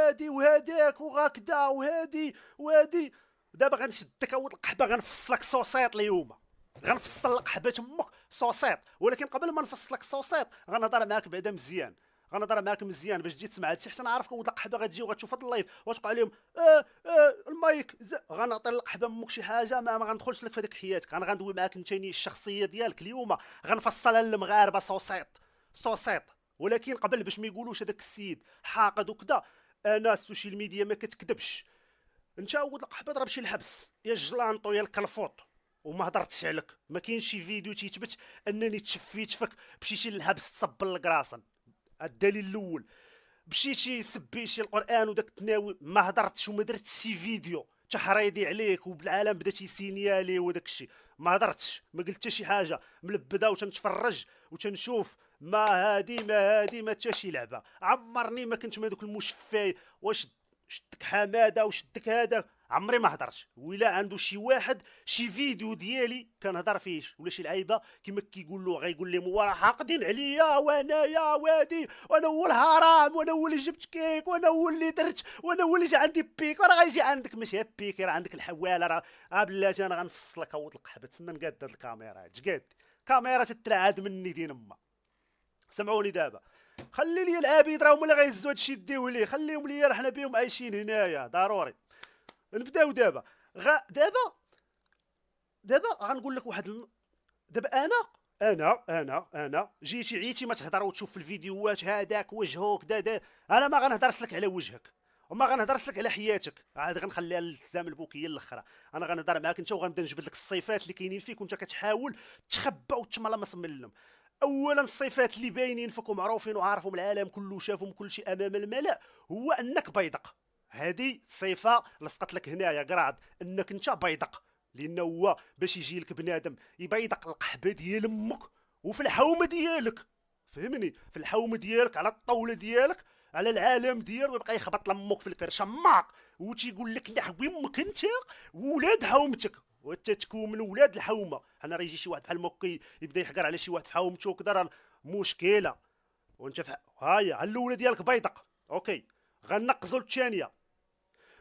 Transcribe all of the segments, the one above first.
وهادي وهداك وهكذا وهادي وهادي. دابا غنشدك اول القحبه، غنفصلك صوصيط اليوم، غنفصل لك قحبه تمك صوصيط. ولكن قبل ما نفصل لك صوصيط غنهضر معاك بعدا مزيان، غنهضر معاك مزيان باش تجي تسمع هادشي، حيت انا عارفك ولد القحبه غتجي وغتشوف هاد اللايف وتقع عليهم المايك غنعطي القحبه امك شي حاجه ما غندخلش لك في هذيك حياتك. انا غندوي معاك انت الشخصيه ديالك اليوم، غنفصلها للمغاربه صوصيط صوصيط. ولكن قبل باش ما يقولوش هذاك السيد حاقد وكذا، انا السوشيال ميديا ما كتكذبش. انت ولد القحبه ضرب شي الحبس يا الجلانطو يا الكلفوط وما هضرتش عليك. ما كاينش شي فيديو تيثبت انني تشفيت فيك بشي للحبس تصبل لك راسا. الدليل الاول، مشيتي سبيتي القران وداك التناوي ما هضرتش وما درتش شي فيديو تحريضي عليك وبالعالم بدا تيسينيالي وداك الشيء. ما هضرتش، ما قلت حتى شي حاجه، ملبده وتنتفرج وتنشوف. ما هادي ما حتى شي لعبه. عمرني ما كنت ما دوك المشفاي واش شدك حماده وشدك هذا، عمري ما هضرت. ولا عنده شي واحد شي فيديو ديالي كنهضر فيهش ولا شي لعيبه كيما كيقول له غيقول لهم وراه حاقدين عليا وانايا وادي وانا هو الهرام وانا هو اللي جبت كيك وانا هو اللي درت وانا هو اللي جا عندي بيك. راه غيجي عندك ماشي بيك، راه عندك الحواله. راه بلاتي انا غنفصلك اول القحبه. تسنى نقاد هاد الكاميرا تقاد كاميرا تترعد مني دين اما. سمعوني دابا، خلي لي العبيد راهم اللي غيهزوا هادشي يديوه ليه، خليهم ليا راه حنا بهم عايشين هنايا ضروري. نبداو دابا. دابا غنقول لك دابا انا جيتي عيتي ما تهضر وتشوف في الفيديوهات هذاك وجهه كدا انا ما غنهضرش لك على وجهك وما غنهضرش لك على حياتك، عاد غنخليها للزام البوكيه الاخرى. انا غنهضر معاك انت وغنبدا نجبد لك الصفات اللي كاينين فيك وانت كتحاول تخبى وتملمس منهم. اولا الصفات اللي باينين فيك ومعروفين وعارفهم العالم كله شافهم كل شيء امام الملأ، هو انك بيدق. هذه صفه لصقت لك هنايا قراد، انك انت بيدق. لانه هو باش يجي لك بنادم يبيدق القحبه ديال امك وفي الحومه ديالك، فهمني، في الحومه ديالك على الطاوله ديالك على العالم ديالك، ويبقى يخبط لامك في الكرشه ماق وتيقول لك نحوي امك انت وولاد حومتك وانت تكون من ولاد الحومه. حنا راه يجي شي واحد بحال مكي يبدا يحقر على شي واحد في حومته وكذا، راه مشكله. وانت هايا على الاولى ديالك بيدق اوكي. غنقزوا الثانيه.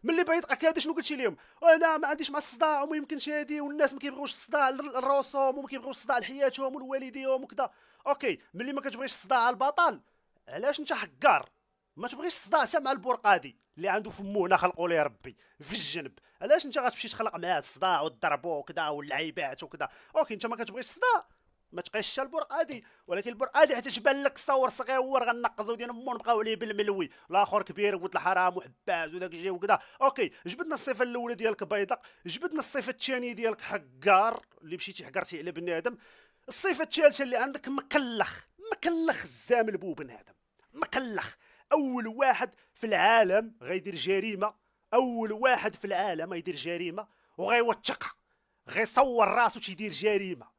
ملي بيدقك هذا شنو قلتي لهم؟ انا ما عنديش مع الصداع وما يمكنش هادي والناس ما كيبغيوش الصداع لراسهم وما كيبغيوش الصداع لحياتهم ولوالديهم وكذا. اوكي ملي ما كتبغيش الصداع على البطل، علاش انت حكار؟ ما تبغيش الصداع حتى مع البرقادي اللي عنده فمو هنا خلقوا ليه ربي في الجنب، علاش انت غتمشي تخلق معاه الصداع وتضربو وكذا واللعيبات وكذا؟ اوكي انت ما كتبغيش الصداع ما تقيش البرقادي، ولكن البرقادي حتى تبان لك صور صغيور غنقزو ديال مو نبقاو عليه بالملوي، الاخر كبير ولد الحرام وحباز وداك الشيء وكذا. اوكي جبدنا الصفه الاولى ديالك بيضاء، جبدنا الصفه الثانيه ديالك حقار اللي مشيتي حقرتي على بنادم، الصفه الثالثه اللي عندك مكلخ. مكلخ الزام البو بنادم مكلخ. اول واحد في العالم غيدير جريمه، اول واحد في العالم غيدير جريمه وغيوثقها، غيصور راسو تيدير جريمه.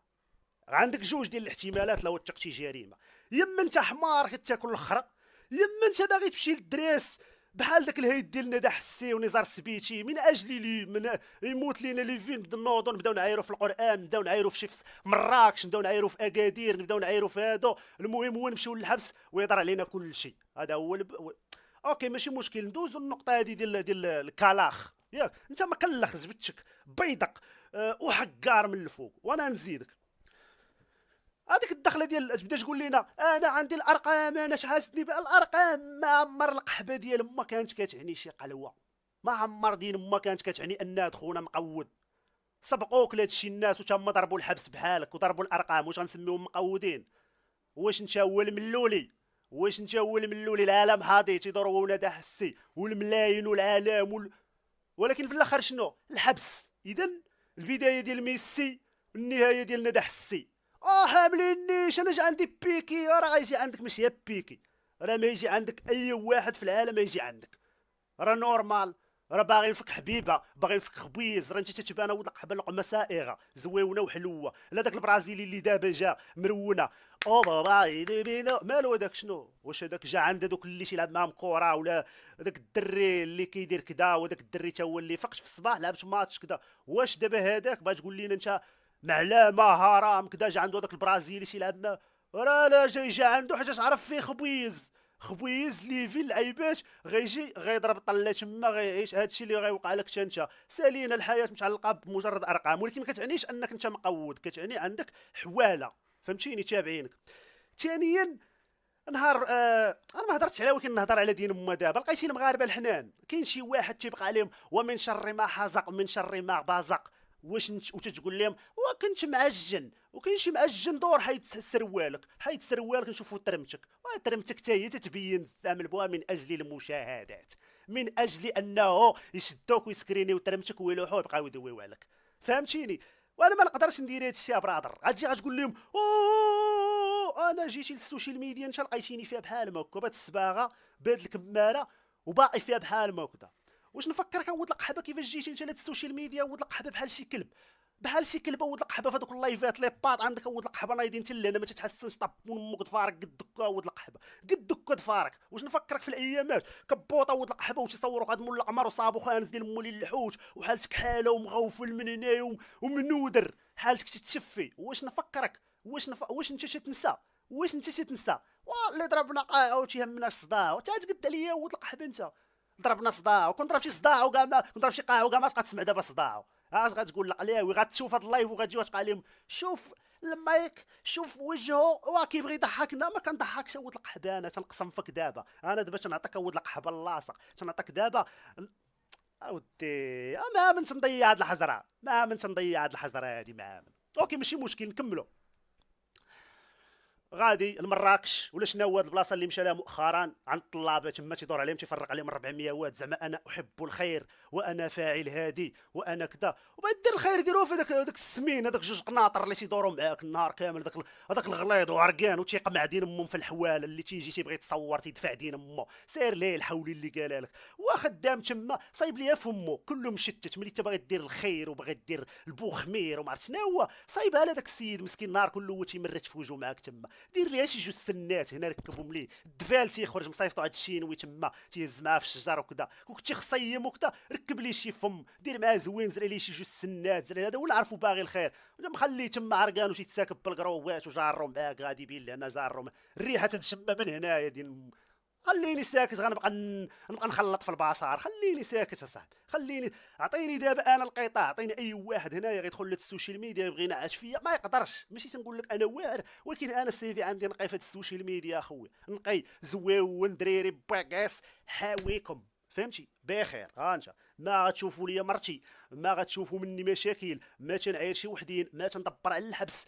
عندك جوج ديال الاحتمالات لو وثقتي جريمه، يما انت حمار كتاكل الخرا، يما انت باغي تمشي للدريس بحال داك الهيد ديال ندى حسي ونزار سبيتي من اجل لي من يموت لينا لي فين نبدا نوضو نبداو نعايرو في القران، نبداو نعايرو في شي مراكش، نبداو نعايرو في اكادير، نبداو نعايرو في هادو. المهم هو نمشيو للحبس ويضر علينا كل شيء. هذا هو اوكي ماشي مشكل. ندوزو النقطه هذه ديال الكلاخ. ياك انت مكلخ زبدتك بيدق وحقار من الفوق. وانا نزيدك هذيك الدخله ديال تبدا تقول لنا انا عندي الارقام انا شحاسدني بالارقام. ما عمر القحبه ديال ما كانت كتعني شي قلوه، ما عمر دين ما كانت كتعني ان خونا مقود. سبقوك لهاد الشيء الناس وتما ضربوا الحبس بحالك وضربوا الارقام واش غنسميهم مقودين؟ واش انت هو الملولي؟ واش انت هو الملولي؟ العالم حاضي تيضربوا ندى حسي والملايين والعالم ولكن في الاخر شنو؟ الحبس. اذا البدايه ديال ميسي والنهايه ديال ندى حسي. حاملينيش انا جا عندي بيكي، راه غيجي عندك ماشي بيكي، راه ما يجي عندك اي واحد في العالم ما يجي عندك، راه نورمال. راه باغي نفك حبيبه باغي نفك خبيز، راه انت تتبان ولد قحبه لقمه سائغه زويونه وحلوه. لا داك البرازيلي اللي دابا جا مرونه او بابا مالو هذاك شنو؟ واش هذاك جا عند دوك اللي تيلعب معاهم كره ولا هذاك الدري اللي كيدير كدا وذاك الدري تا هو اللي فقش في الصباح لعبت ماتش كدا؟ واش دابا هذاك باغي تقول لينا انت معلامه هرم كدا جا عنده هذاك البرازيلي تيلعب راه لا جا عنده حاجه تعرف فيه خبيز، خبيز ليفي اللعيبات غيجي غيضرب طله تما غيعيش. هادشي اللي غيوقع لك انت. سالينا الحياه متعلقه بمجرد ارقام، ولكن ما كتعنيش انك انت مقود، كتعني عندك حواله فهمتيني تابعينك. ثانيا نهار انا ما هضرتش عليها ولكن نهضر على دين امه. دابا لقيتي المغاربه الحنان كاين شي واحد تيبقى عليهم ومن شر ما حزق من شر ما بزق، واش وتتقول لهم وكنت معجن، وكاين شي معجن دور حيد سروالك، حيد سروالك نشوفوا ترمتك، وترمتك حتى هي تتبين الثامن بها من اجل المشاهدات، من اجل انه يشدوك ويسكرينيو ترمتك ويلوحوا يبقاو يدويو عليك فهمتيني. وانا ما نقدرش ندير هذا الشيء برادر. غتجي غتقول لهم اوه انا جيتي للسوشيال ميديا انت لقيتيني فيها بحال ما هكا بهاد الصباغه بهاد الكماره وباقي فيها بحال ما هكا. واش نفكرك ولد القحبه كيفاش جيتي انت للسوشيال ميديا ولد القحبه بحال شي كلب، بحال شي كلبه ولد القحبه في هذوك اللايفات لي بات عندك ولد القحبه نايضين حتى لهنا ما تتحسنش طبون امك دفارك قد دكا ولد القحبه قد دكا دفارك. واش نفكرك في الايامات كبوطه ولد القحبه وتيصوروا هاد مول القمر وصابو خانز ديال مولي اللحوت وحالتك حاله ومغوفل من هنايا ومنودر حالتك تتشفي. واش نفكرك واش انت تنسى واش انت تنسى اللي ضربنا قاعه وتيهمناش صداع وتتقد عليا ولد القحبه انت ضربنا صداع وكون ضرب شي صداع وكاع ما كون ضرب شي قاعه وكاع ما تبقى تسمع دابا صداع. اش غتقول لقلاوي غتشوف هاد اللايف وغتجي وتبقى لهم شوف المايك شوف وجهه كيبغي يضحكنا ما كنضحكش ولد القحبه. انا تنقسم فيك دابا، انا دابا تنعطيك ولد القحبه اللاصق تنعطيك دابا اودي. ما من تنضيع هاد الحجره ما من تنضيع هاد الحجره هادي ما من. اوكي ماشي مشكل نكملوا. غادي لمراكش ولا شنو هو البلاصه اللي مشى لها مؤخرا عند الطلابه تما تيدور عليهم تيفرق عليهم 400 واد زعما انا احب الخير وانا فاعل هادي وانا كذا. وبعد دير الخير ديروه في داك السمين هذاك جوج قناطر اللي تيدوروا معاك النهار كامل هذاك الغليظ وعرقان وتيقمع دين امهم في الحواله اللي تيجي تيبغي يتصور تيدفع دين امه سير ليه الحول اللي قالها لك وخدام تما صايب ليا فمو كله مشتت ملي تبغي دير الخير وبغي دير البوخمير وما عرفت شنو هو صايبها لهذاك السيد مسكين النهار كله هو تيمرت في وجهه معاك تما. دير ليها شي جوج سنات هنا ركبهم ليه الدفال تيخرج مصيفطو عند الشينوي تما تيهز معاه في الشجر وكذا كنت خصيم وكذا ركب ليه شي فم دير معاه زوين زرع ليه شي جوج سنات زرع هذا ولا عرفو باغي الخير مخليه تما عرقان وتيتساكب بالقروات وجارو معاك غادي بين لهنا جارو الريحه تنشم من هنايا ديال خليني ساكت نبقى نخلط في البصار خليني ساكت اصاحبي خليني. عطيني دابا انا القطاع عطيني اي واحد هنايا غيدخل للسوشيال ميديا يبغي ينعش فيا ما يقدرش ماشي تنقول لك انا واعر ولكن انا السيفي عندي نقي في السوشيال ميديا اخويا نقي زويون دريري باكاس حاويكم فهمتي بخير. ها انت ما غتشوفوا ليا مرتي ما غتشوفوا مني مشاكل ما تنعير شي وحدين ما تندبر على الحبس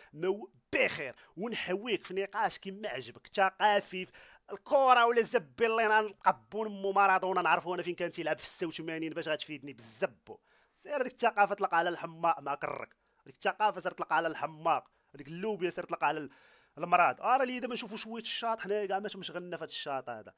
بخير ونحويك في نقاش كيما عجبك ثقافي الكره ولا زبي الله نقبون مو مارادونا نعرفو انا فين كان تيلعب في 86 باش غتفيدني بالزبو. سير ديك الثقافه طلق على الحماق ما كرك ديك الثقافه صرت طلق على الحماق هذيك اللوبيا صرت طلق على المراد. راه اللي دابا نشوفوا شويه الشاط حنا كاع ما مشغلنا في هذا الشاط هذا.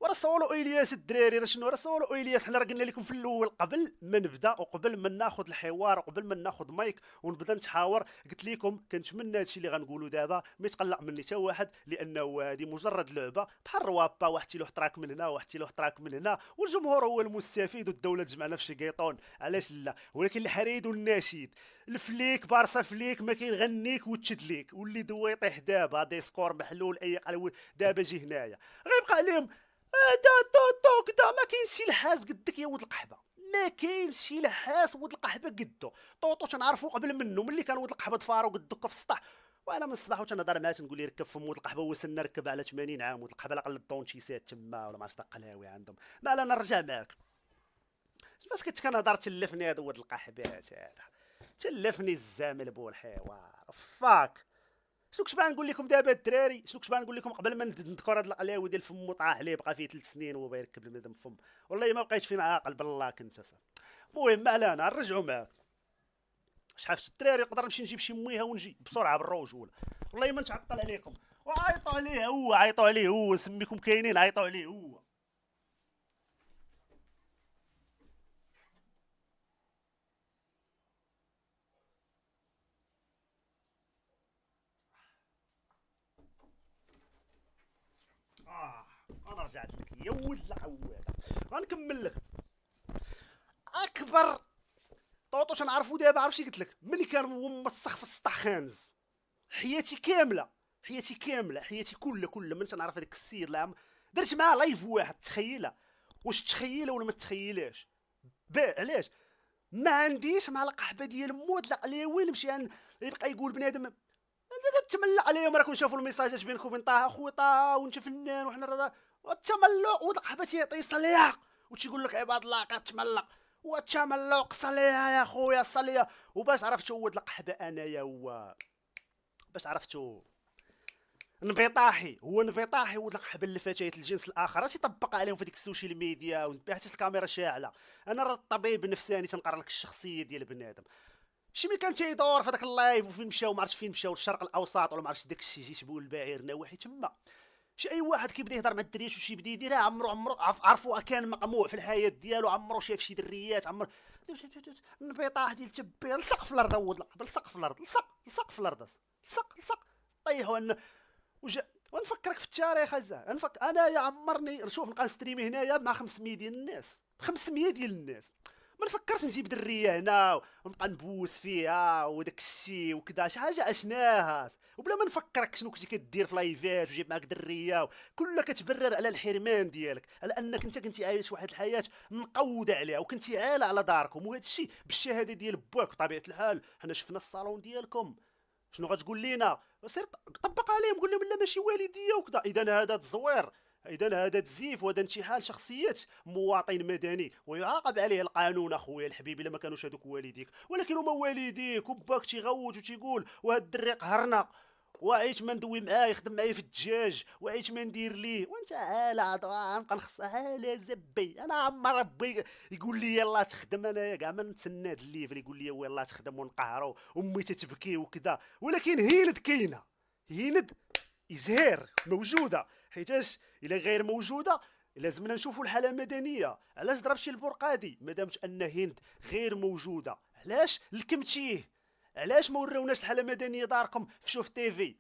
وراه صولو الياس الدراري راه شنو راه صولو الياس حنا راه قلنا لكم في الاول قبل ما نبدا وقبل ما ناخذ الحوار وقبل ما ناخذ مايك ونبدا نتحاور قلت لكم كنتمنى هادشي اللي غنقولوا دابا ما يتقلق مني حتى واحد لانه هذه مجرد لعبه بحال الروابا واحد تيلوح تراك من هنا واحد تيلوح تراك من هنا والجمهور هو المستفيد والدوله تجمعنا في شي قيطون علاش لا. ولكن الحريد والنشيد الفليك بارسا فليك ما كينغنيك وتشد ليك واللي دوا يطيح دابا ديسكور محلول اي قلوي دابا جي هنايا غيبقى عليهم دا تو كدا ما كاينش شي لحاس قدك يا ولد القحبه ما كاينش شي لحاس ولد القحبه قدو طوطو تنعرفو قبل منه ملي كان ولد القحبه دفارو قدك في السطح. وانا من الصباح وتنهضر معاه تنقول لي ركب فم ولد القحبه وسنا ركب على 80 عام ولد القحبه لا الدونتيسات تما ولا ما عرفتش قلاوي عندهم ما لا نرجع معاك فاش كنت كنهضر تلفني هذا ولد القحبات هذا تلفني الزامل بو الحوار فاك. شنو كنت باغي نقول لكم دابا الدراري شنو كنت باغي نقول لكم قبل ما نذكر هاد القلاوي ديال فمو طاح ليه بقى فيه 3 سنين وهو يركب المدام فم والله ما بقيتش فين عاقل بالله كنت اصاحبي. المهم ما علينا نرجعوا معاك شحال الدراري نقدر نمشي نجيب شي مويها ونجي بسرعه بالرجوله والله ما نتعطل عليكم وعيطوا عليه هو عيطوا عليه هو نسميكم كاينين عيطوا عليه هو. انا رجعت لك يا ولد العواده غنكمل لك. اكبر طوطو تنعرفو دابا عرفتي قلت لك ملي كان هو مسخ في السطح خانز حياتي كامله حياتي كامله، حياتي كلها من تنعرف هذاك السيد العام درت معاه لايف واحد. تخيلها، واش تخيلها ولا ما تخيلهاش؟ علاش ما عنديش مع القحبه ديال مو طلق عليا وين نمشي يبقى يقول بنادم تملق عليهم. راكم شافوا الميساجات بينك وبين طه اخويا طه وانت فنان وحنا راه التملق والقحبه تيعطي صليح وتيقول لك عباد الله كتملق والتملق صليها يا خويا صليها. وباش عرفت هو القحبه انايا هو باش عرفتو انبطاحي، هو انبطاحي ودلق الفتيات الجنس الاخر تيطبق عليهم في ديك السوشيال ميديا حتى الكاميرا شاعله. انا راه الطبيب النفساني تنقرا لك الشخصيه ديال بنادم. شي ملي كان تيدور في هذاك اللايف وفين مشاو ما عرفتش فين مشاو الشرق الاوسط ولا ما عرفتش داك الشيء جيتبوا البعير نواحي تما. شي اي واحد كيبدا يهضر مع الدريات وشي بدا يديرها عمرو عرفوا كان مقموع في الحياه ديالو، عمرو شاف شي دريات عمرو انبطاح ديال تبي لصق في الارض ود لصق في الارض لصق في الارض لصق طيحوا ان ونفكرك في التاريخ انا يا عمرني شوف نبقى نستريمي هنايا مع 500 ديال الناس 500 ديال الناس. ما نفكرش نجيب دريه هنا ونبقى نبوس فيها وداك الشيء وكذا شي حاجه عشناها وبلا ما نفكرك شنو كنتي كدير في لايفات وجيب معاك دريه كلها كتبرر على الحرمان ديالك، على انك انت كنتي عايش واحد الحياه مقوده عليها وكنتي عالة على داركم. وهذا الشيء بالشهاده ديال باك بطبيعه الحال حنا شفنا الصالون ديالكم. شنو غتقول لينا؟ سير طبق عليهم قول لهم لا ماشي والديه وكذا. اذا هذا تزوير، اذا هذا تزييف وهذا انتحال شخصيه مواطن مدني ويعاقب عليه القانون اخويا الحبيب الا ما كانوش هذوك والديك. ولكن هما والديك وباك تيغوت وتيقول وهاد الدري قهرنا وعيت ما ندوي معاه يخدم معايا في الدجاج وعيت ما ندير ليه وانت عالة نبقى نخص عالة زبي. انا عم ربي يقول لي يلا تخدم انا كاع ما نتسنى هاد الليفر يقول لي يلا تخدم ونقهرو امي تتبكي وكذا. ولكن هيلد كاينه، هيلد إزهار موجوده حيتاش الا غير موجوده لازمنا نشوفوا الحاله المدنيه. علاش ضرب شي البرقادي مادامت ان هند غير موجوده؟ علاش لكمتيه؟ علاش ما وراوناش الحاله المدنيه داركم في شوف تيفي؟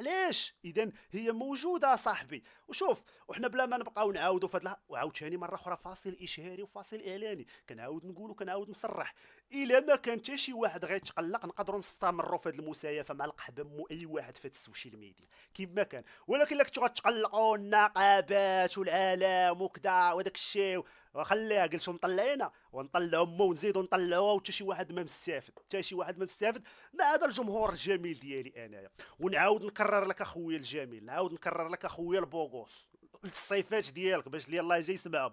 علاش؟ اذا هي موجوده صاحبي. وشوف وحنا بلا ما نبقاو نعاودوا فهاد وعاوتاني مره اخرى فاصل اشهاري وفاصل اعلاني كنعاود نقول وكنعاود نصرح الا ما كان حتى شي واحد غيتقلق نقدروا نستمروا في هذه المسايفه مع القحبه مو اي واحد في السوشيال ميديا كما كان. ولكن الا كنتو غتقلقوا النقابات والعالم وكذا وداك الشيء وخليها قلت مطلعينا ونطلعوا مو ونزيدوا نطلعوا حتى شي واحد ما مستافد، حتى شي واحد ما مستافد مع هذا الجمهور الجميل ديالي انايا. ونعاود نكرر لك اخويا الجميل، نعاود نكرر لك اخويا البوغوس الصيفات ديالك باش لي الله يجي يسمعهم.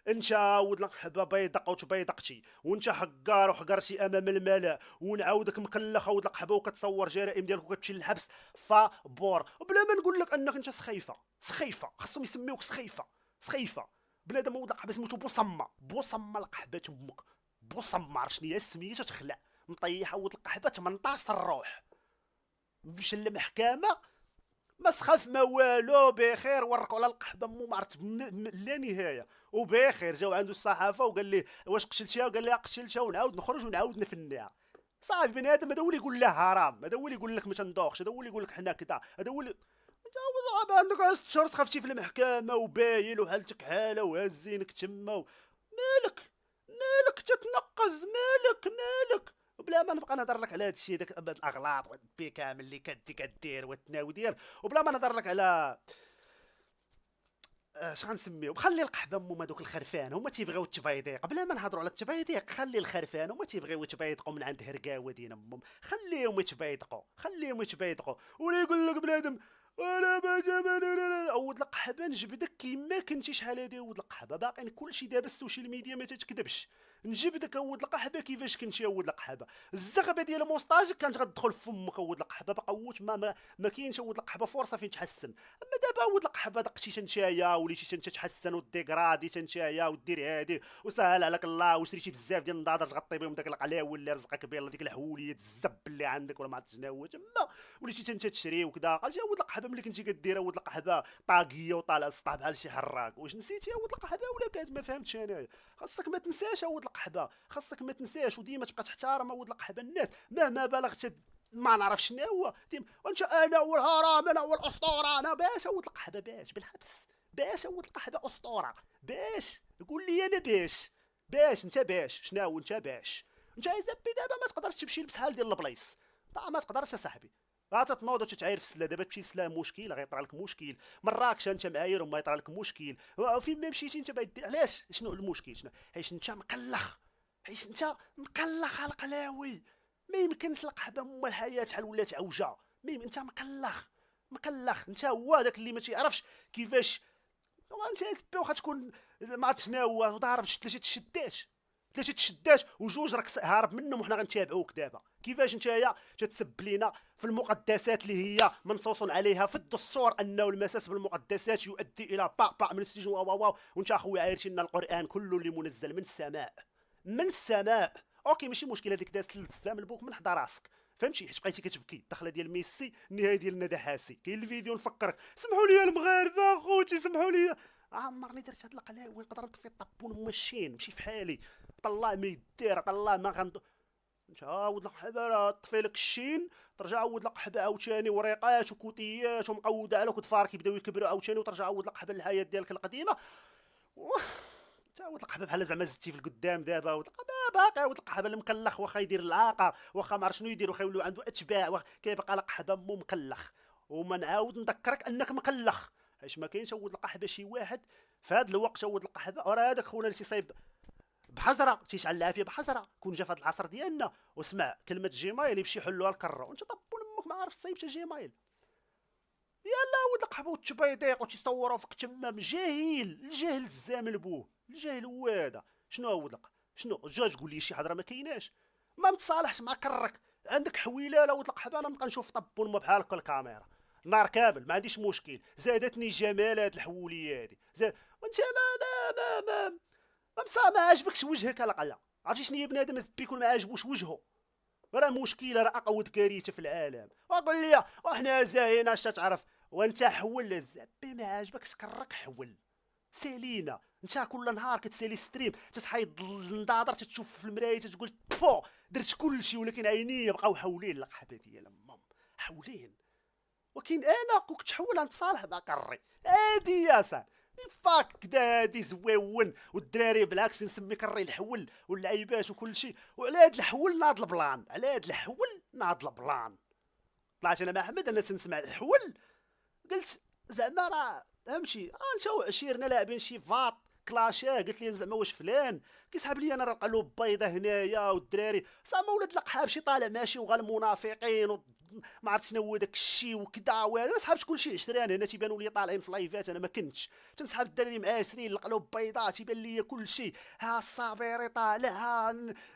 انت ود القحبه بيضق وتبيضقتي وانت حقار وحقرتي امام الملأ ونعاودك مكلخ ود القحبه وكتصور جرائم ديالك وكتمشي للحبس فبور. وبلا ما نقول لك انك انت سخيفه خاصهم يسميوك سخيفه بنادم ود القحبه سميتو بوصمه القحبه تمك بوصمه عرفت شنو هي سميتها تخلع مطيحه ود القحبه 18 الروح مشى للمحكمه ما سخف ما والو بخير ورقوا على القحبه مو معرفت لا نهايه وبخير. جاو عنده الصحافه وقال لي واش قتلتيها وقال لي قتلتها ونعاود نخرج ونعاود نفنيها. صافي بنادم هذا هو اللي يقول له حرام، هذا هو اللي يقول لك ما تندوخش، هذا هو اللي يقول لك حنا كذا، هذا هو اللي عندك 6 شهور سخفتي في المحكمه وباين وحالتك حاله وهزينك تما مالك تتنقز مالك وبلا ما نبقى نهضر لك على هذا الشيء داك الاغلاط والبي كامل اللي كدير والتناودير وبلا ما نهضر لك على اش غنسميو. خلي القحبه هما دوك الخرفان هما تيبغيو التبيضيق بلا ما نهضروا على التبيضيق. خلي الخرفان هما تيبغيو يتبيضقوا من عند هرقاوه ديال امهم. خليهم يتبيضقوا ولا يقول لك بنادم انا ما عود القحبه نجبدك كيما كنتي شحال هادي عود القحبه باقي كلشي دابا السوشيال ميديا ما تتكذبش. نجبدك عود القحبه كيفاش كنتي عود القحبه الزغبه ديال موسطاجك كانت غتدخل في فمك عود القحبه باقا ووت ما كاينش عود القحبه فرصه فين تحسن. اما دابا عود القحبه دقتي تنشايا وليتي تتحسن وديغرادي تنشايا ودير هادي وسهل عليك الله وشريتي بزاف ديال النضاضر تغطي بهم داك القلاوه اللي رزقك بها ديك الحوليه الزب اللي عندك ولا ما عرفتش شنو هو تما وليتي تشري وكذا. قال جا عود القحبه ملي كنتي كدير عود القحبه طاقيه وطالع السطح بحال شي حراك واش نسيتي عود القحبه ولا كانت ما فهمتش انايا. خاصك ما تنساش عود القحبه، خاصك ما تنساش وديما تبقى تحترم عود القحبه الناس مهما بلغت ما نعرف شنو هو ديما وانت انا والهرم انا والاسطوره انا باش عود القحبه باش بالحبس باش عود القحبه اسطوره باش قول لي انا باش انت باش شنو انت باش انت زبي دابا ما تقدرش تمشي لبس حال ديال البلايص ما تقدرش يا صاحبي تتنوض وتتعاير في السلا. دابا تمشي لسلا مشكل، غيطرى لك مشكل. مراكش انت معاير وما يطرى لك مشكل. فين ما مشيتي انت باغي علاش؟ شنو المشكل؟ شنو؟ حيت انت مقلخ، حيت انت مقلخ القلاوي. ما يمكنش القحبه الحياه شحال ولات عوجه. انت مقلخ، مقلخ. انت هو داك اللي ما تيعرفش كيفاش. وانت واخا تكون ما عرفت شنو هو ضارب ثلاثه تشدات وجوج راك هارب منهم وحنا غنتابعوك دابا. كيفاش نتايا تتسب لينا في المقدسات اللي هي منصوص عليها في الدستور انه المساس بالمقدسات يؤدي الى با من السجن واو. وانت اخويا عايرتي لنا القران كله اللي منزل من السماء، من السماء. اوكي ماشي مشكل، هذيك دازت الزام البوك من حدا راسك، فهمتي؟ حيت بقيتي كتبكي الدخله ديال ميسي، النهايه ديال ندى حاسي. كاين الفيديو نفكرك، سمحوا لي المغاربه خوتي سمحوا لي. عمرني درت هاد القلاوي نقدر نطفي الطابون ماشيين نمشي في حالي. طلع ما يدير، طلع ما غند. تعاود القحبه راه طفي لك الشين، ترجع عاود القحبه عاوتاني وريقات وكوتيات ومقوده على كود فار كيبداو يكبروا عاوتاني، وترجع عاود القحبه للحياه ديالك القديمه. تعاود القحبه بحال زعما زدتي في القدام دابا، باقي عاود القحبه المكلخ واخا يدير العاقه، واخا ما عرف شنو يدير، واخا يوليو عنده اتباع، كيبقى القحبه مو مكلخ. وما نعاود نذكرك انك مكلخ، حيت ما كاينش عود القحبه شي واحد في هذا الوقت عود القحبه. راه هذاك خونا اللي تيصايب بحجره تيشعل العافيه بحجره، كون جا في هذا العصر ديالنا وسمع كلمه جيمايل يمشي يحلوها الكره، وانت طبون امك ما عارف تصايب جيمايل. يلا ولد القحبه والتبيضيق وتيصوروا فيك تما. جاهل، الجاهل الزامل بوه، الجاهل هو هذا. شنو هو ولد؟ شنو جا تقول لي شي حضره ما كايناش؟ ما متصالحش مع كرك، عندك حويله لا ولد القحبه. انا نبقى نشوف طبون ما بحالك الكاميرا نهار كامل ما عنديش مشكل. زادتني جمال هاد الحوليه هادي وانت ما عاجبكش وجهك القلا. عرفتي شنو هي بنادم الزبي يكون ما عاجبوش وجهه؟ راه مشكله، راه اقود كارثه في العالم. وقول لي وحنا زاهيين اش تعرف؟ وانت حول الزبي ما عاجبكش كرك حول. سالينا انت كل نهار كتسالي ستريم، تتحيد النظاظر، تتشوف في المرايه تتقول بو درت كل شيء، ولكن عينيا بقاو حولين القحبه ديال امم حولين. وكاين انا كنت تحول نتصالح مع كري هادي يا صاحبي. فاك كدا هادي زويون، والدراري بالعكس نسمي كري الحول واللعيبات وكل شيء. وعلى هاد الحول ناض البلان، على هاد الحول ناض البلان. طلعت انا مع احمد انا تنسمع الحول، قلت زعما راه امشي نشاو عشيرنا لاعبين شي فاط كلاشاه. قلت لي زعما واش فلان كيسحب لي انا راه قلوب بيضه هنايا والدراري زعما ولاد القحاب شي طالع ماشي وغا المنافقين ما عرفت شنو هو داك الشيء وكذا. انا سحبت كلشي عشران هنا تيبانوا لي طالعين في لايفات، انا ما كنتش تنسحب الدراري معاسرين القلوب بيضاء تيبان لي كلشي. ها الصابيري طالع، ها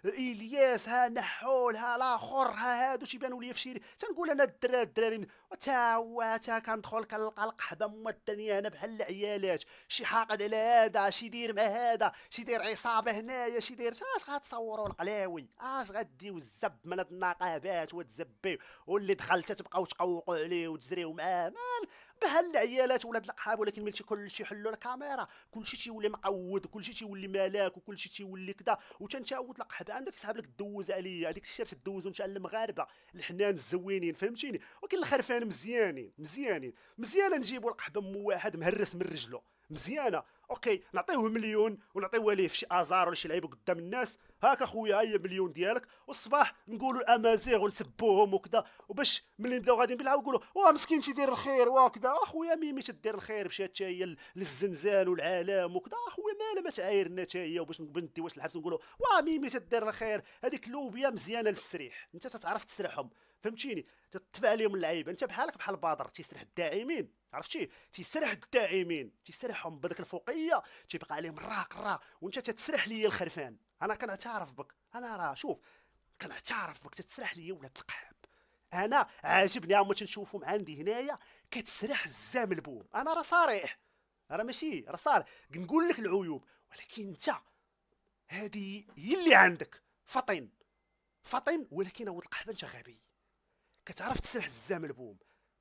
الياس، ها نحول، ها الاخر، ها هادو تيبانوا لي في شي. تنقول انا الدراري تا هو تا كندخل كنلقى القحبه الدنيا هنا بحال العيالات، شي حاقد على هذا، شي دير مع هذا، شي دير عصابه هنايا، شي دير اش غتصوروا القلاوي، اش غديو الزب من هاد النقابات وتزبيو، واللي دخلت تبقاو تقوقوا عليه وتزريو معاه مال بحال العيالات ولاد القحاب. ولكن ملي كلشي يحلوا الكاميرا كلشي تيولي مقود، وكلشي تيولي ملاك، وكلشي تيولي كذا. وتنتاود القحاب عندك صحاب لك دوز عليا هذيك الشير تدوزو نتا المغاربه الحنان الزوينين، فهمتيني؟ وكاين الخرفان مزيانه نجيبوا القحبه مو واحد مهرس من رجله مزيانه. اوكي نعطيوه مليون ونعطيوه ليه في شي ازار ولا شي لعيبه قدام الناس. هاك اخويا هي مليون ديالك، والصباح نقولوا امازيغ ونسبوهم وكذا، وباش ملي نبداو غادي نبلعوا نقولوا واه مسكين تيدير الخير وكذا. اخويا ميمي تدير الخير مشات حتى هي للزنزان والعالم وكذا. اخويا مالا ما تعايرنا حتى هي وباش بنتي واش الحبس نقولوا واه ميمي تدير الخير. هذيك لوبيا مزيانه للسريح، انت تتعرف تسرحهم، فهمتيني؟ تتبع عليهم اللعيبه. انت بحالك بحال بدر تيسرح الداعمين، عرفتي؟ تيسرح الداعمين تيسرحهم بهذاك الفوقيه تيبقى عليهم الراق وانت تتسرح ليا الخرفان. انا كنعترف بك، انا راه شوف كنعترف بك تتسرح ليا ولاد القحاب. انا عاجبني هما تنشوفهم عندي هنايا كتسرح الزام البوم. انا راه صريح، راه ماشي راه صار نقول لك العيوب، ولكن انت هذه هي اللي عندك فطن فطن. ولكن ولد القحبه انت غبي، كتعرف تسرح الزام البوم،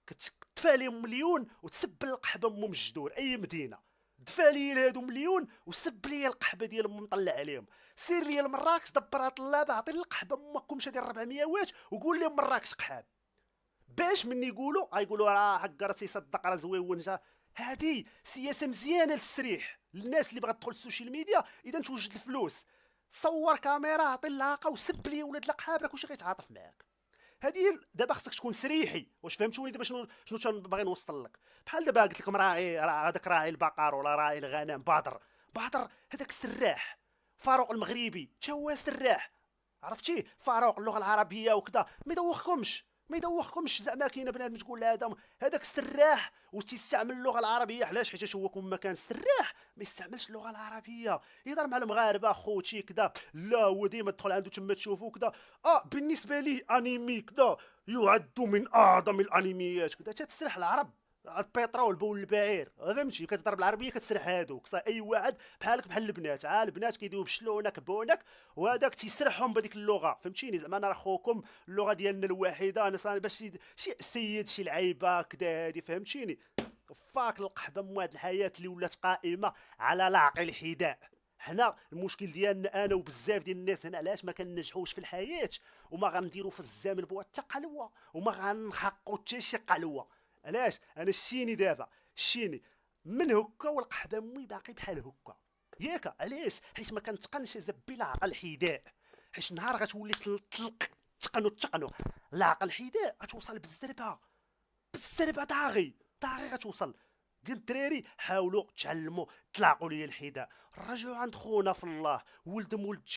كتدفع لهم مليون وتسب القحبه ام الجدور اي مدينه. دفع لي هادو مليون وسب لي القحبه ديالهم مطلع عليهم. سير لي لمراكش دبرها طلابه عطي القحبه امكم شادي 400 وات وقول لهم مراكش قحاب، باش من يقولوا راه حق راه تيصدق راه زويون. هادي سياسه مزيانه للسريح للناس اللي بغات تدخل السوشيال ميديا. اذا توجد الفلوس صور كاميرا عطي اللاقه وسب لي ولاد القحاب راه كلشي غيتعاطف معاك. هذه دابا خصك تكون سريحي. واش فهمتوني دابا شنو باغي نوصل لك؟ بحال دابا قلت لكم راعي هذاك راعي البقر ولا راعي الغنم بدر هذاك سراح. فاروق المغربي تا هو سراح، عرفتي؟ فاروق اللغه العربيه وكذا ما يدوخكمش زعما كاين بنادم تقول له هذاك سراح وتستعمل اللغه العربيه. علاش؟ حيت هو كون ما كان سراح ما يستعملش اللغه العربيه، يهضر مع المغاربه خوتي كذا. لا هو ديما تدخل عنده تما تشوفو كذا، بالنسبه لي انمي كذا يعد من اعظم الانميات كذا، تتسرح العرب. البترول بول البعير، فهمتي؟ كتضرب العربيه كتسرح هادوك. صا اي واحد بحالك بحال البنات، البنات كيديروا بشلونك بونك وهذاك تيسرحهم بهذيك اللغه، فهمتيني؟ زعما انا راه خوكم اللغه ديالنا الوحيده، انا صاني باش شي سيد شي لعيبه كدا هادي، فهمتيني؟ فاك القحبه من هاد الحياه اللي ولات قائمه على لعق الحذاء. حنا المشكل ديالنا انا وبزاف ديال الناس هنا، علاش ما كننجحوش في الحياه وما غنديروا في الزمن بوا حتى قلوه وما غنحققوا حتى شي قلوه؟ علاش؟ انا شيني دابا شيني من هكا والقحبه مي باقي بحال هكا، ياك؟ علاش؟ حيت ما كنتقنش زبي العقل الحذاء. حيت نهار غتولي تطلق تقنو العقل الحذاء غتوصل بالزربه طاغي غتوصل. ديال الدراري حاولوا تعلموا تلاقوا لي الحذاء، رجعوا عند خونا في الله، ولد